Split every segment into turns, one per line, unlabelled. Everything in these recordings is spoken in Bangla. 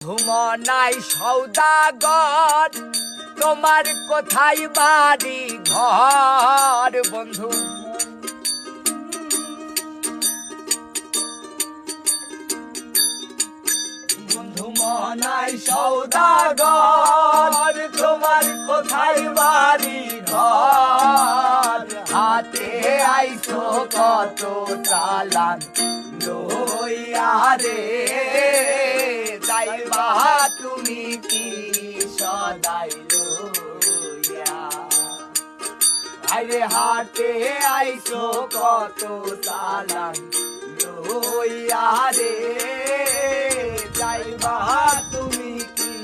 ধুমনাই সৌদাগর তোমার কোথায় বাড়ি ঘর বন্ধু? বন্ধু মনাই সৌদাগর তোমার কোথায় বাড়ি ঘর? হাতে আইছো কত চালান লইয়া রে, যাইবা তুমি কি সদাই লইয়া? আরে হাতে আইছো কত চালান লইয়া রে, যাইবা তুমি কি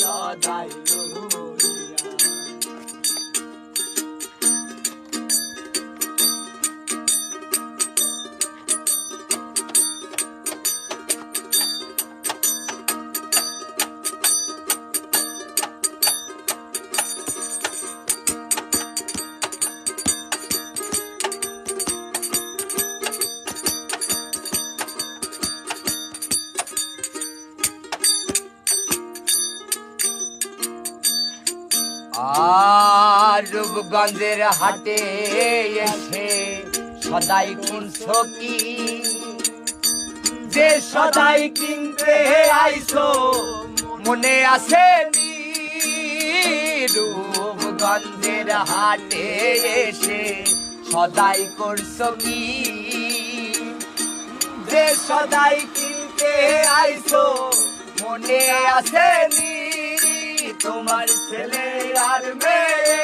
সদাই লইয়া? আর রূপগঞ্জের হাটে এসে সদাই কিনছো কি? যে সদাই কিনতে আইছো মনে আছে নি? রূপগঞ্জের হাটে এসে সদাই করছো কি? যে সদাই কিনতে আইছো মনে আছে নি? তোমার ছেলে আর মেয়ে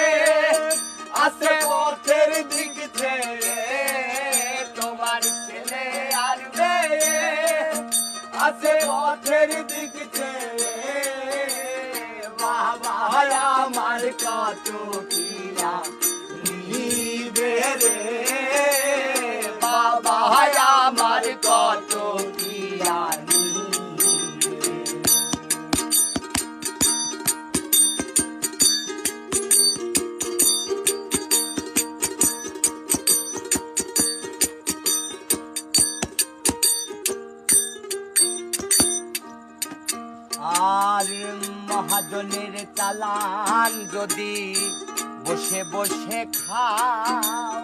আছে পথের দিক ছেড়ে, তোমার ছেলে আর মেয়ে আছে পথের দিক ছেড়ে। বাবা আমার কত কিনা নিবে রে, বাবা আমার কত কিনা আর মহাজনের চালান যদি বসে বসে খাও,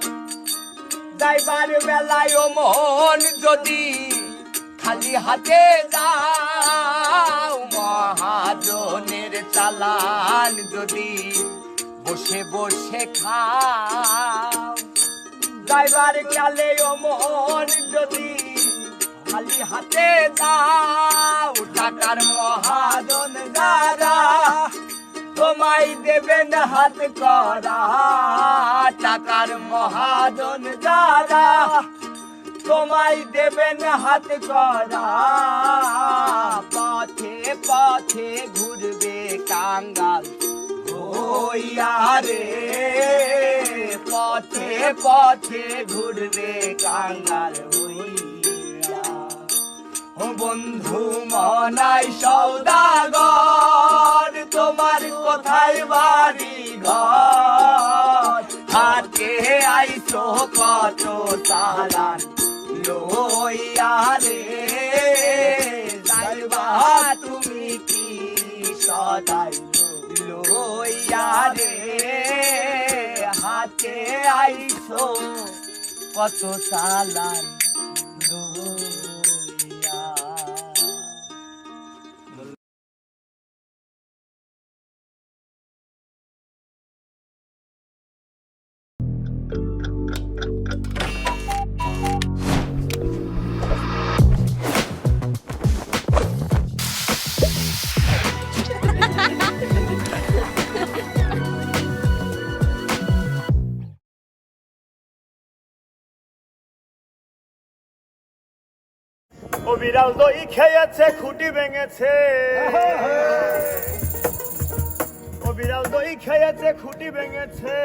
যাইবার বেলায় মন যদি খালি হাতে যাও। মহাজনের চালান যদি বসে বসে খাও, যাইবার গেলে মন যদি খালি হাতে দাও। টাকার মহাজন যারা তোমায় দেবেন হাত করা, টাকার মহাজন যারা তোমায় দেবেন হাত করা। পথে পথে ঘুরবে কাঙ্গাল হইয়া রে, পথে পথে ঘুরবে কাঙ্গাল হইয়া। ও বন্ধু মনাই সৌদাগর তোমার কোথায় বাড়ি ঘর? হাতে আইছো কত চালান লইয়া রে, যাইবা তুমি কি সদাই লইয়া রে? হাতে আইছো কত চালান লইয়া।
ও বিড়াল দই খেয়েছে খুঁটি ভেঙেছে, ও বিড়াল দই খেয়েছে খুঁটি ভেঙেছে।